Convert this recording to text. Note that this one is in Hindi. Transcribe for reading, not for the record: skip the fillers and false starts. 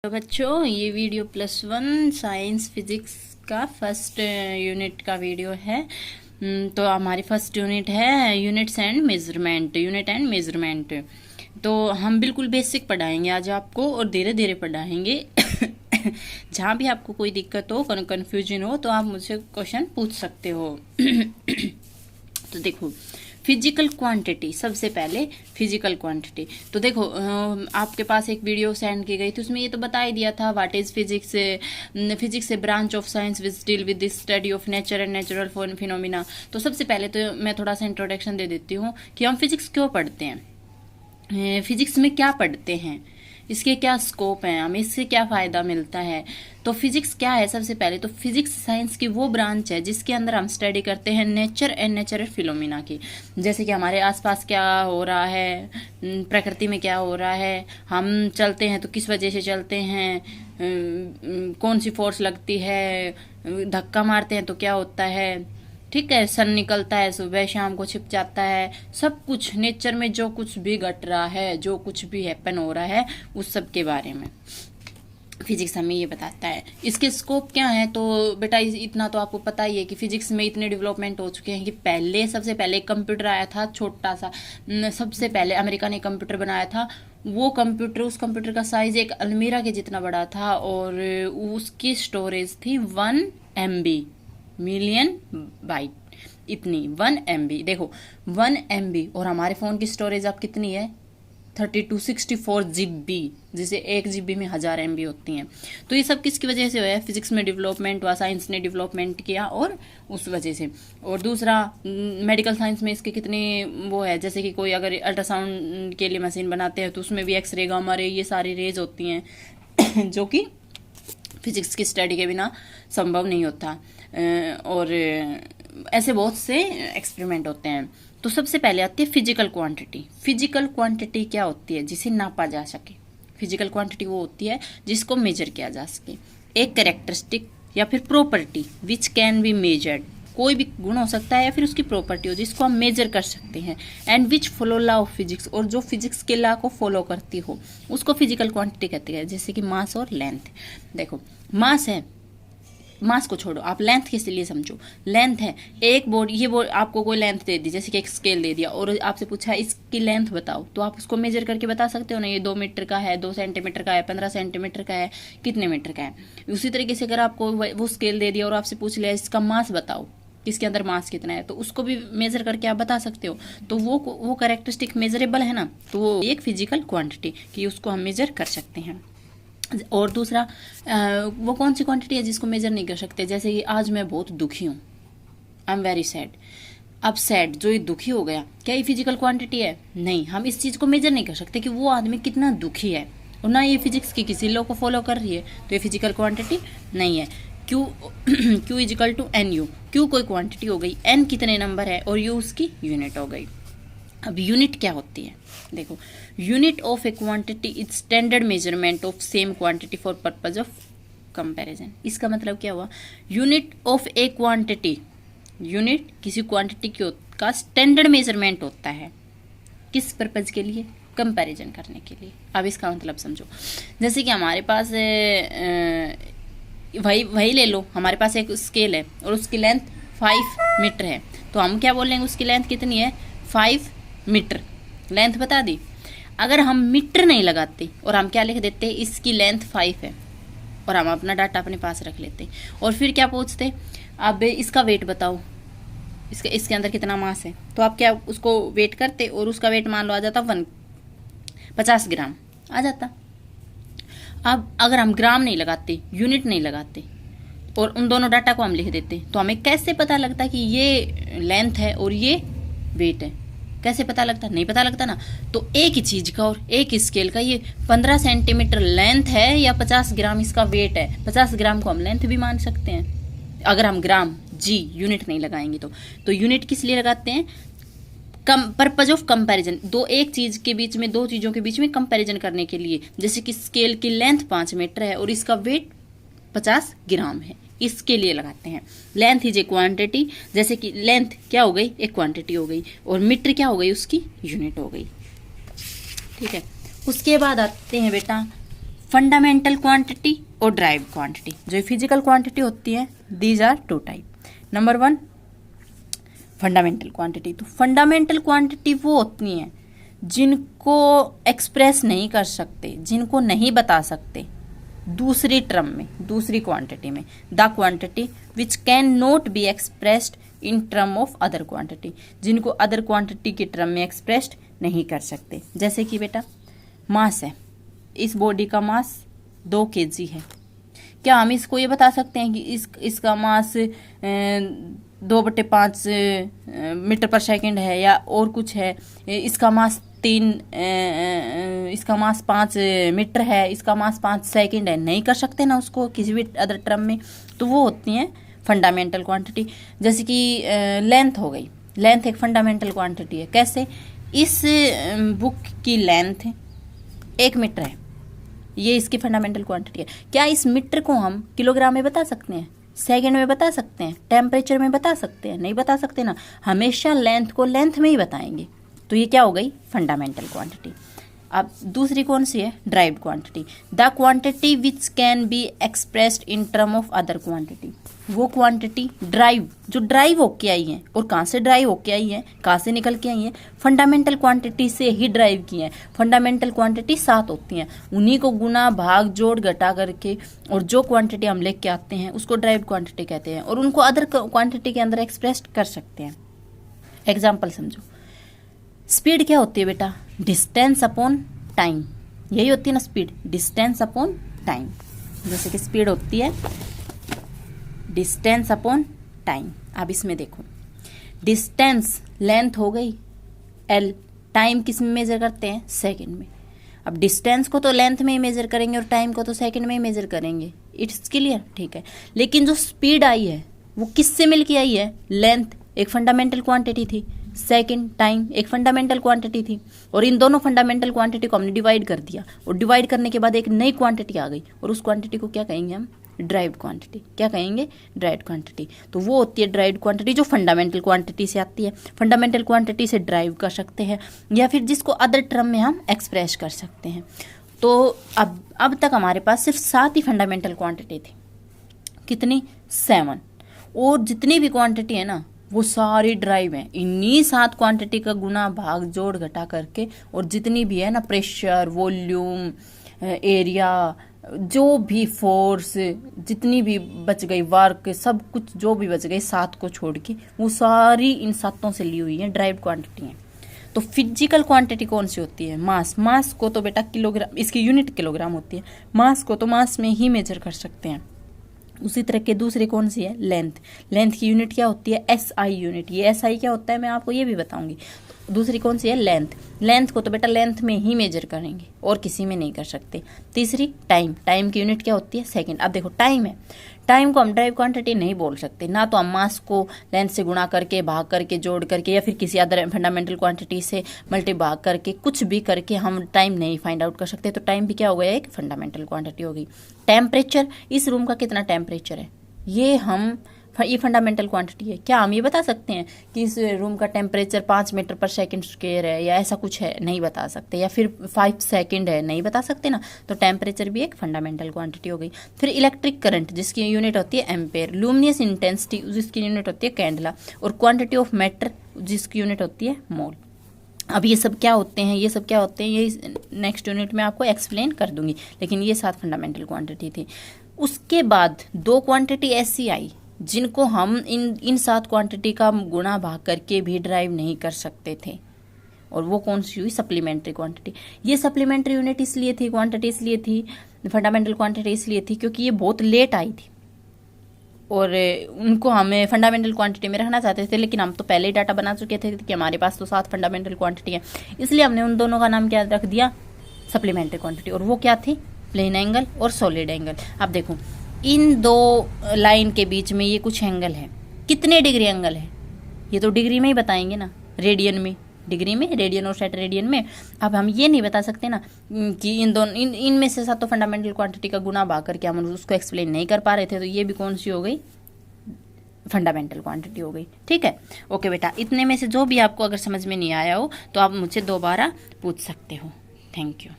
तो बच्चों, ये वीडियो +1 साइंस फिजिक्स का फर्स्ट यूनिट का वीडियो है। तो हमारी फर्स्ट यूनिट है यूनिट एंड मेजरमेंट। तो हम बिल्कुल बेसिक पढ़ाएंगे आज आपको और धीरे धीरे पढ़ाएंगे। जहाँ भी आपको कोई दिक्कत हो, कन्फ्यूजन हो, तो आप मुझसे क्वेश्चन पूछ सकते हो। तो देखो, फिजिकल क्वांटिटी, सबसे पहले फिजिकल क्वांटिटी। तो देखो, आपके पास एक वीडियो सेंड की गई थी, उसमें ये तो बता ही दिया था what is physics. Physics A branch of science which deal with the study of nature and natural phenomena. तो सबसे पहले तो मैं थोड़ा सा इंट्रोडक्शन दे देती हूँ कि हम फिजिक्स क्यों पढ़ते हैं, फिजिक्स में क्या पढ़ते हैं, इसके क्या स्कोप है, हमें इससे क्या फ़ायदा मिलता है। तो फिजिक्स क्या है? सबसे पहले तो फिजिक्स साइंस की वो ब्रांच है जिसके अंदर हम स्टडी करते हैं नेचर एंड नेचुरल फिनोमिना की। जैसे कि हमारे आसपास क्या हो रहा है, प्रकृति में क्या हो रहा है, हम चलते हैं तो किस वजह से चलते हैं, कौन सी फोर्स लगती है, धक्का मारते हैं तो क्या होता है, ठीक है, सन निकलता है, सुबह शाम को छिप जाता है, सब कुछ नेचर में जो कुछ भी घट रहा है, जो कुछ भी हैपन हो रहा है, उस सब के बारे में फिजिक्स हमें ये बताता है। इसके स्कोप क्या है? तो बेटा इतना तो आपको पता ही है कि फिजिक्स में इतने डेवलपमेंट हो चुके हैं कि सबसे पहले कंप्यूटर आया था, छोटा सा। सबसे पहले अमेरिका ने कंप्यूटर बनाया था। वो कंप्यूटर, उस कंप्यूटर का साइज एक अलमीरा के जितना बड़ा था और उसकी स्टोरेज थी 1 MB, मिलियन बाइट, इतनी 1 MB। देखो 1 MB, और हमारे फ़ोन की स्टोरेज अब कितनी है? 3264 GB, जिसे 1 GB में 1000 MB होती हैं। तो ये सब किसकी वजह से हुआ है? फिजिक्स में डेवलपमेंट हुआ, साइंस ने डेवलपमेंट किया, और उस वजह से। और दूसरा, मेडिकल साइंस में इसके कितने वो है, जैसे कि कोई अगर अल्ट्रासाउंड के लिए मशीन बनाते हैं तो उसमें भी एक्सरे, गामा रे, ये सारी रेज होती हैं जो कि फिजिक्स की स्टडी के बिना संभव नहीं होता। और ऐसे बहुत से एक्सपेरिमेंट होते हैं। तो सबसे पहले आती है फिजिकल क्वांटिटी। फिजिकल क्वांटिटी क्या होती है? जिसे नापा जा सके। फिजिकल क्वांटिटी वो होती है जिसको मेजर किया जा सके। एक कैरेक्टरिस्टिक या फिर property which can be measured, कोई भी गुण हो सकता है या फिर उसकी प्रॉपर्टी हो जिसको हम मेजर कर सकते हैं। And which follow law of physics, और जो फिजिक्स के लॉ को फॉलो करती हो उसको फिजिकल क्वांटिटी कहती है। जैसे कि मास और लेंथ। देखो, मास है, मास को छोड़ो, आप लेंथ के लिए समझो। लेंथ है एक बोर्ड, ये बोर्ड आपको कोई लेंथ दे दी, जैसे कि एक स्केल दे दिया और आपसे पूछा इसकी लेंथ बताओ, तो आप उसको मेजर करके बता सकते हो ना, ये 2 मीटर का है, 2 सेंटीमीटर का है, 15 सेंटीमीटर का है, कितने मीटर का है। उसी तरीके से अगर आपको वो स्केल दे दिया और आपसे पूछ लिया इसका मास बताओ, इसके अंदर मास कितना है, तो उसको भी मेजर करके आप बता सकते हो। तो वो कैरेक्टरिस्टिक मेजरेबल है ना, तो वो एक फिजिकल क्वांटिटी कि उसको हम मेजर कर सकते हैं। और दूसरा, वो कौन सी क्वांटिटी है जिसको मेजर नहीं कर सकते? जैसे कि आज मैं बहुत दुखी हूँ, आई एम वेरी सैड। अब सैड, जो ये दुखी हो गया, क्या ये फिजिकल क्वांटिटी है? नहीं, हम इस चीज़ को मेजर नहीं कर सकते कि वो आदमी कितना दुखी है, और ना ये फिजिक्स की किसी लॉ को फॉलो कर रही है, तो ये फिजिकल क्वांटिटी नहीं है। Q Q = NU, Q कोई क्वांटिटी हो गई, N कितने नंबर है, और U उसकी यूनिट हो गई। अब यूनिट क्या होती है? देखो, unit of A quantity is standard measurement of same quantity for purpose of comparison. इसका मतलब क्या हुआ? Unit of A quantity, unit किसी क्वांटिटी का स्टैंडर्ड मेजरमेंट होता है, किस पर्पज के लिए? कंपैरिजन करने के लिए। अब इसका मतलब समझो, जैसे कि हमारे पास वही ले लो, हमारे पास एक स्केल है और उसकी लेंथ 5 मीटर है, तो हम क्या बोलेंगे? उसकी लेंथ कितनी है? 5 मीटर। लेंथ बता दी। अगर हम मीटर नहीं लगाते और हम क्या लिख देते, इसकी लेंथ 5 है, और हम अपना डाटा अपने पास रख लेते, और फिर क्या पूछते, अब इसका वेट बताओ, इसके अंदर कितना मास है, तो आप क्या उसको वेट करते, और उसका वेट मान लो आ जाता 50 ग्राम आ जाता। अब अगर हम ग्राम नहीं लगाते, यूनिट नहीं लगाते, और उन दोनों डाटा को हम लिख देते, तो हमें कैसे पता लगता कि ये लेंथ है और ये वेट है? कैसे पता लगता? नहीं पता लगता ना। तो एक ही चीज का और एक ही स्केल का, ये 15 सेंटीमीटर लेंथ है या 50 ग्राम इसका वेट है, 50 ग्राम को हम लेंथ भी मान सकते हैं अगर हम ग्राम यूनिट नहीं लगाएंगे। तो यूनिट किस लिए लगाते हैं? पर्पज ऑफ कंपैरिजन, एक चीज के बीच में, दो चीजों के बीच में कंपैरिजन करने के लिए। जैसे कि स्केल की लेंथ 5 मीटर है और इसका वेट 50 ग्राम है, इसके लिए लगाते हैं। लेंथ इज ए क्वांटिटी, जैसे कि लेंथ क्या हो गई? एक क्वांटिटी हो गई, और मीटर क्या हो गई? उसकी यूनिट हो गई। ठीक है। उसके बाद आते हैं बेटा फंडामेंटल क्वांटिटी और ड्राइव क्वांटिटी। जो फिजिकल क्वांटिटी होती है, these are two types. Number 1 fundamental quantity. तो फंडामेंटल क्वांटिटी वो होती हैं जिनको एक्सप्रेस नहीं कर सकते, जिनको नहीं बता सकते दूसरी टर्म में, दूसरी क्वांटिटी में। The quantity which can not be expressed in term of other quantity, जिनको अदर क्वांटिटी की टर्म में एक्सप्रेस्ड नहीं कर सकते। जैसे कि बेटा मास है, इस बॉडी का मास 2 kg है। क्या हम इसको ये बता सकते हैं कि इसका मास 2/5 मीटर पर सेकंड है या और कुछ है, इसका मास 5 मीटर है, इसका मास 5 सेकंड है? नहीं कर सकते ना उसको किसी भी अदर टर्म में। तो वो होती हैं फंडामेंटल क्वांटिटी। जैसे कि लेंथ हो गई, लेंथ एक फंडामेंटल क्वांटिटी है। कैसे? इस बुक की लेंथ 1 मीटर है, ये इसकी फंडामेंटल क्वांटिटी है। क्या इस मीटर को हम किलोग्राम में बता सकते हैं, सेकंड में बता सकते हैं, टेम्परेचर में बता सकते हैं? नहीं बता सकते ना, हमेशा लेंथ को लेंथ में ही बताएंगे। तो ये क्या हो गई? Fundamental quantity. अब दूसरी कौन सी है? Derived quantity. The quantity which can be expressed in term of other quantity. वो क्वांटिटी ड्राइव, जो ड्राइव होके आई है। और कहाँ से ड्राइव होके आई है, कहाँ से निकल के आई है? फंडामेंटल क्वांटिटी से ही ड्राइव की है। फंडामेंटल क्वांटिटी 7 होती हैं, उन्हीं को गुना भाग जोड़ घटा करके और जो क्वांटिटी हम लेके आते हैं उसको ड्राइव क्वांटिटी कहते हैं, और उनको अदर क्वांटिटी के अंदर एक्सप्रेस कर सकते हैं। एग्जाम्पल समझो। स्पीड क्या होती है बेटा? डिस्टेंस अपॉन टाइम, यही होती है ना स्पीड, डिस्टेंस अपॉन टाइम। जैसे कि स्पीड होती है डिस्टेंस अपॉन टाइम। अब इसमें देखो, डिस्टेंस लेंथ हो गई एल, टाइम किस में मेजर करते हैं? सेकंड में। अब डिस्टेंस को तो लेंथ में ही मेजर करेंगे और टाइम को तो सेकंड में ही मेजर करेंगे। It's clear? ठीक है। लेकिन जो स्पीड आई है वो किससे मिलके आई है? लेंथ एक फंडामेंटल क्वांटिटी थी, सेकंड टाइम एक फंडामेंटल क्वांटिटी थी, और इन दोनों फंडामेंटल क्वांटिटी को हमने डिवाइड कर दिया, और डिवाइड करने के बाद एक नई क्वांटिटी आ गई, और उस क्वांटिटी को क्या कहेंगे हम? Derived quantity. क्या कहेंगे? Derived quantity. तो वो होती है ड्राइव्ड क्वांटिटी जो फंडामेंटल क्वांटिटी से आती है। फंडामेंटल क्वांटिटी से ड्राइव कर सकते हैं, या फिर जिसको अदर टर्म में हम एक्सप्रेस कर सकते हैं। तो अब तक हमारे पास सिर्फ 7 ही फंडामेंटल क्वांटिटी थी। कितनी? 7। और जितनी भी क्वांटिटी है ना वो सारी ड्राइव है। इन्हीं 7 क्वांटिटी का गुना भाग जोड़ घटा करके, और जितनी भी है ना, प्रेशर, वॉल्यूम, एरिया, जो भी फोर्स, जितनी भी बच गई वर्क, सब कुछ जो भी बच गई 7 को छोड़ के, वो सारी इन 7 से ली हुई है, ड्राइव क्वांटिटी है। तो फिजिकल क्वांटिटी कौन सी होती है? मास। मास को तो बेटा किलोग्राम, इसकी यूनिट किलोग्राम होती है। मास को तो मास में ही मेजर कर सकते हैं। उसी तरह के दूसरी कौन सी है? लेंथ। लेंथ की यूनिट क्या होती है? SI unit. ये SI क्या होता है मैं आपको ये भी बताऊंगी। तो दूसरी कौन सी है? लेंथ। लेंथ को तो बेटा लेंथ में ही मेजर करेंगे और किसी में नहीं कर सकते। तीसरी टाइम। टाइम की यूनिट क्या होती है? सेकंड। अब देखो टाइम है, टाइम को हम ड्राइव क्वांटिटी नहीं बोल सकते ना, तो हम मास को लेंथ से गुणा करके, भाग करके, जोड़ करके, या फिर किसी अदर फंडामेंटल क्वांटिटी से मल्टी भाग करके, कुछ भी करके हम टाइम नहीं फाइंड आउट कर सकते। तो टाइम भी क्या हो गया? एक फंडामेंटल क्वांटिटी हो गई। टेम्परेचर, इस रूम का कितना टेम्परेचर है, ये फंडामेंटल क्वांटिटी है। क्या हम ये बता सकते हैं कि इस रूम का टेम्परेचर 5 मीटर पर सेकंड स्क्वायर है, या ऐसा कुछ है? नहीं बता सकते। या फिर 5 सेकंड है? नहीं बता सकते ना। तो टेम्परेचर भी एक फंडामेंटल क्वांटिटी हो गई। फिर इलेक्ट्रिक करंट, जिसकी यूनिट होती है एम्पेयर। लुमिनस इंटेंसिटी, जिसकी यूनिट होती है कैंडला। और क्वांटिटी ऑफ मैटर, जिसकी यूनिट होती है मोल। अब ये सब क्या होते हैं? ये नेक्स्ट यूनिट में आपको एक्सप्लेन कर दूंगी, लेकिन ये 7 फंडामेंटल क्वांटिटी थी। उसके बाद 2 क्वांटिटी ऐसी आई जिनको हम इन 7 क्वांटिटी का गुणा भाग करके भी ड्राइव नहीं कर सकते थे, और वो कौन सी हुई? Supplementary quantity. ये सप्लीमेंट्री यूनिट इसलिए थी, क्वांटिटी इसलिए थी, फंडामेंटल क्वांटिटी इसलिए थी क्योंकि ये बहुत लेट आई थी, और उनको हमें फंडामेंटल क्वांटिटी में रखना चाहते थे, लेकिन हम तो पहले ही डाटा बना चुके थे कि हमारे पास तो 7 फंडामेंटल क्वांटिटी है, इसलिए हमने उन दोनों का नाम क्या रख दिया? Supplementary quantity. और वो क्या थी? प्लेन एंगल और सॉलिड एंगल। अब देखो इन 2 लाइन के बीच में ये कुछ एंगल है, कितने डिग्री एंगल है? ये तो डिग्री में ही बताएंगे ना, रेडियन में, डिग्री में, रेडियन और सेट रेडियन में। अब हम ये नहीं बता सकते ना कि इनमें से 7 फंडामेंटल क्वांटिटी का गुना भाग करके हम उसको एक्सप्लेन नहीं कर पा रहे थे, तो ये भी कौन सी हो गई? फंडामेंटल क्वांटिटी हो गई। ठीक है, ओके बेटा। इतने में से जो भी आपको अगर समझ में नहीं आया हो तो आप मुझसे दोबारा पूछ सकते हो। Thank you.